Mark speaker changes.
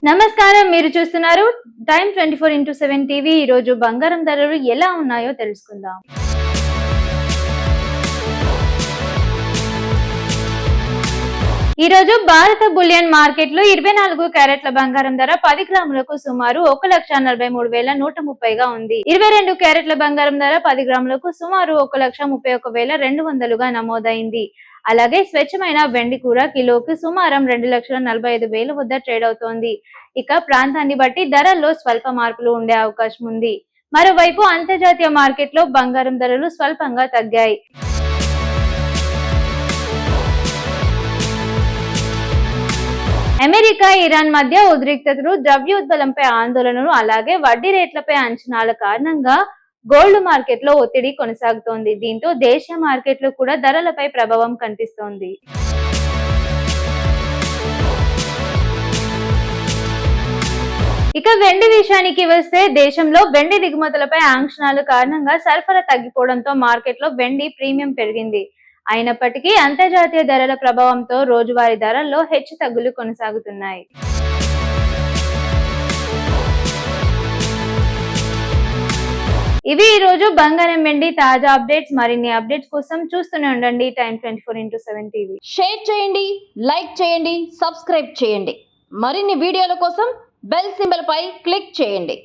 Speaker 1: నమస్కారం, మీరు చూస్తున్నారు టైమ్ 24x7 టీవీ. ఈ రోజు బంగారం ధరలు ఎలా ఉన్నాయో తెలుసుకుందాం. ఈ రోజు భారత బులియన్ మార్కెట్ లో 24 క్యారెట్ల బంగారం ధర 10 గ్రాములకు సుమారు 1,43,130గా ఉంది. 22 క్యారెట్ల బంగారం ధర 10 గ్రాములకు సుమారు 1,31,200గా నమోదైంది. అలాగే స్వచ్ఛమైన వెండి కూడా కిలోకి సుమారు 2,45,000 వద్ద ట్రేడ్ అవుతోంది. ఇక ప్రాంతాన్ని బట్టి ధరల్లో స్వల్ప మార్పులు ఉండే అవకాశం ఉంది. మరోవైపు అంతర్జాతీయ మార్కెట్ లో బంగారం ధరలు స్వల్పంగా తగ్గాయి. అమెరికా, ఇరాన్ మధ్య ఉద్రిక్తతలు, ద్రవ్యోల్బణంపై ఆందోళనలు, అలాగే వడ్డీ రేట్లపై అంచనాల కారణంగా గోల్డ్ మార్కెట్ లో ఒత్తిడి కొనసాగుతోంది. దీంతో దేశీయ మార్కెట్లు కూడా ధరలపై ప్రభావం కనిపిస్తోంది. ఇక వెండి విషయానికి వస్తే, దేశంలో వెండి దిగుమతులపై ఆంక్షల కారణంగా సరఫరా తగ్గిపోవడంతో మార్కెట్లో వెండి ప్రీమియం పెరిగింది. అయినప్పటికీ అంతర్జాతీయ ధరల ప్రభావంతో రోజువారీ ధరల్లో హెచ్చుతగ్గులు కొనసాగుతున్నాయి. ఇవి ఈ రోజు బంగారం వెండి తాజా అప్డేట్స్. మరిన్ని అప్డేట్స్ కోసం చూస్తూనే ఉండండి టైమ్ 24x7 టీవీ.
Speaker 2: షేర్ చేయండి, లైక్ చేయండి, సబ్స్క్రైబ్ చేయండి. మరిన్ని వీడియోల కోసం బెల్ సింబల్ పై క్లిక్ చేయండి.